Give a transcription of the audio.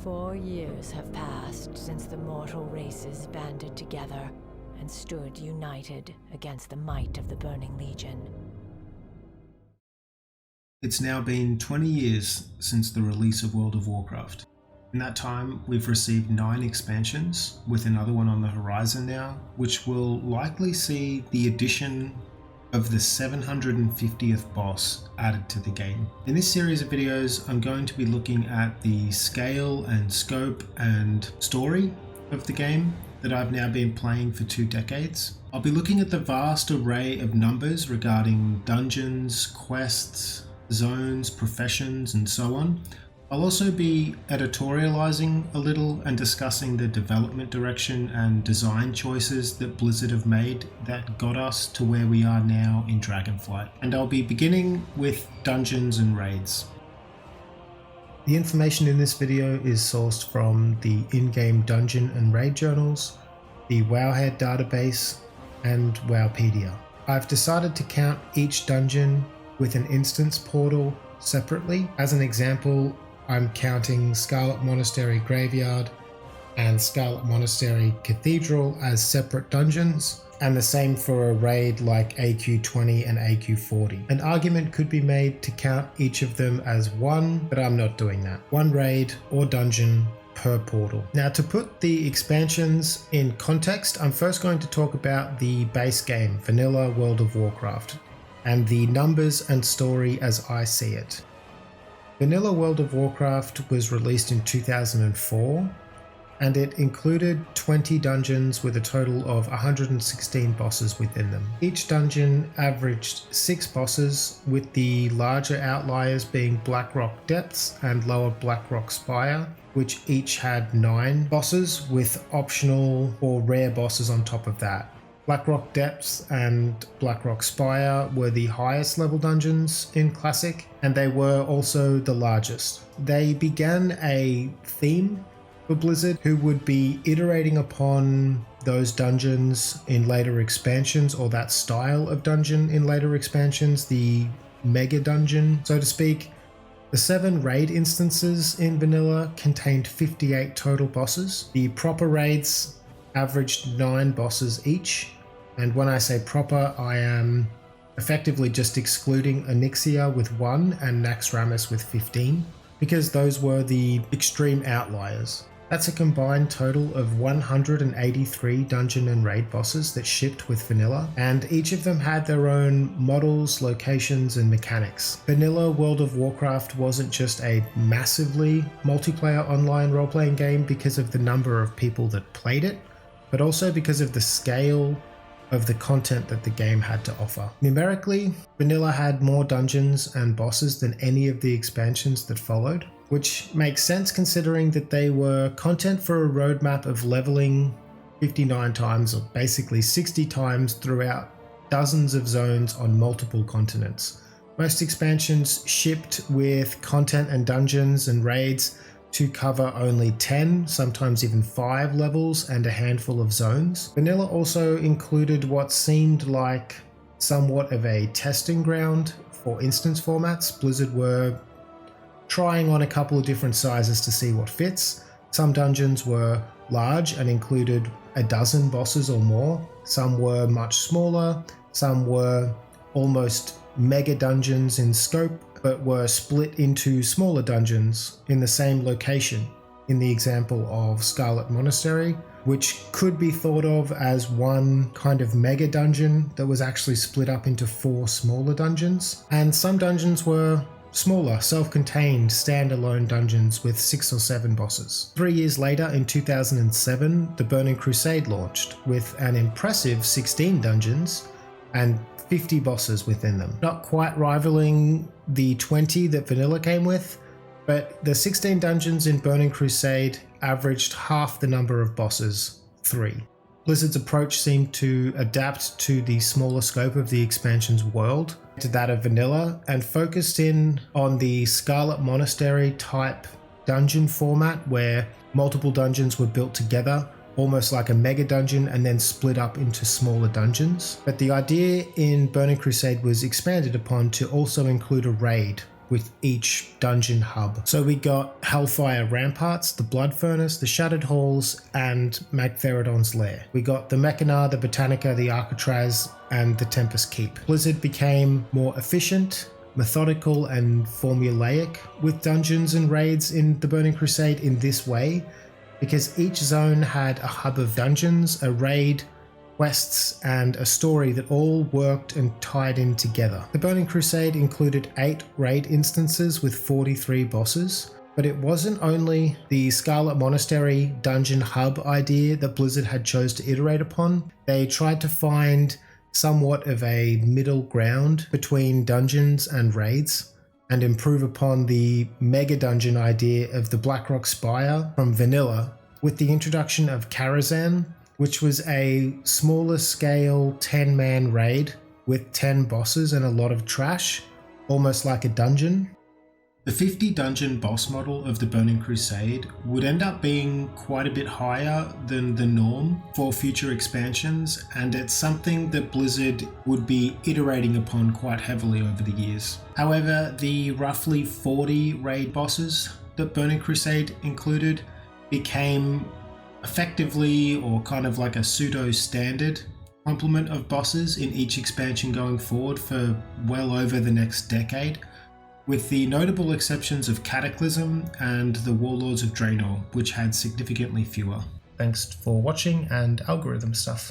4 years have passed since the mortal races banded together and stood united against the might of the Burning Legion. It's now been 20 years since the release of World of Warcraft. In that time, we've received 9 expansions, with another one on the horizon now, which will likely see the addition of the 750th boss added to the game. In this series of videos, I'm going to be looking at the scale and scope and story of the game that I've now been playing for 2 decades. I'll be looking at the vast array of numbers regarding dungeons, quests, zones, professions, and so on. I'll also be editorializing a little and discussing the development direction and design choices that Blizzard have made that got us to where we are now in Dragonflight. And I'll be beginning with dungeons and raids. The information in this video is sourced from the in-game dungeon and raid journals, the Wowhead database, and Wowpedia. I've decided to count each dungeon with an instance portal separately. As an example, I'm counting Scarlet Monastery Graveyard and Scarlet Monastery Cathedral as separate dungeons, and the same for a raid like AQ20 and AQ40. An argument could be made to count each of them as one, but I'm not doing that. One raid or dungeon per portal. Now, to put the expansions in context, I'm first going to talk about the base game, Vanilla World of Warcraft, and the numbers and story as I see it. Vanilla World of Warcraft was released in 2004, and it included 20 dungeons with a total of 116 bosses within them. Each dungeon averaged 6 bosses, with the larger outliers being Blackrock Depths and Lower Blackrock Spire, which each had 9 bosses with optional or rare bosses on top of that. Blackrock Depths and Blackrock Spire were the highest level dungeons in Classic, and they were also the largest. They began a theme for Blizzard, who would be iterating upon those dungeons in later expansions, or that style of dungeon in later expansions, the mega dungeon, so to speak. The 7 raid instances in Vanilla contained 58 total bosses. The proper raids averaged 9 bosses each. And when I say proper, I am effectively just excluding Onyxia with 1 and Naxxramas with 15, because those were the extreme outliers. That's a combined total of 183 dungeon and raid bosses that shipped with Vanilla, and each of them had their own models, locations, and mechanics. Vanilla World of Warcraft wasn't just a massively multiplayer online role-playing game because of the number of people that played it, but also because of the scale of the content that the game had to offer. Numerically, Vanilla had more dungeons and bosses than any of the expansions that followed, which makes sense considering that they were content for a roadmap of leveling 59 times, or basically 60 times, throughout dozens of zones on multiple continents. Most expansions shipped with content and dungeons and raids to cover only 10, sometimes even 5 levels and a handful of zones. Vanilla also included what seemed like somewhat of a testing ground for instance formats. Blizzard were trying on a couple of different sizes to see what fits. Some dungeons were large and included a dozen bosses or more. Some were much smaller. Some were almost mega dungeons in scope, but were split into smaller dungeons in the same location, in the example of Scarlet Monastery, which could be thought of as one kind of mega dungeon that was actually split up into 4 smaller dungeons. And some dungeons were smaller, self-contained, standalone dungeons with 6 or 7 bosses. 3 years later, in 2007, the Burning Crusade launched with an impressive 16 dungeons and 50 bosses within them. Not quite rivaling the 20 that Vanilla came with, but the 16 dungeons in Burning Crusade averaged half the number of bosses, 3. Blizzard's approach seemed to adapt to the smaller scope of the expansion's world to that of Vanilla, and focused in on the Scarlet Monastery type dungeon format where multiple dungeons were built together, almost like a mega dungeon, and then split up into smaller dungeons. But the idea in Burning Crusade was expanded upon to also include a raid with each dungeon hub. So we got Hellfire Ramparts, the Blood Furnace, the Shattered Halls, and Magtheridon's Lair. We got the Mechanar, the Botanica, the Arcatraz, and the Tempest Keep. Blizzard became more efficient, methodical, and formulaic with dungeons and raids in the Burning Crusade in this way, because each zone had a hub of dungeons, a raid, quests, and a story that all worked and tied in together. The Burning Crusade included 8 raid instances with 43 bosses, but it wasn't only the Scarlet Monastery dungeon hub idea that Blizzard had chose to iterate upon. They tried to find somewhat of a middle ground between dungeons and raids and improve upon the mega dungeon idea of the Blackrock Spire from vanilla with the introduction of Karazhan, which was a smaller scale 10-man raid with 10 bosses and a lot of trash, almost like a dungeon. The 50 dungeon boss model of the Burning Crusade would end up being quite a bit higher than the norm for future expansions, and it's something that Blizzard would be iterating upon quite heavily over the years. However, the roughly 40 raid bosses that Burning Crusade included became effectively, or kind of like a pseudo-standard complement of bosses in each expansion going forward for well over the next decade, with the notable exceptions of Cataclysm and the Warlords of Draenor, which had significantly fewer. Thanks for watching, and algorithm stuff.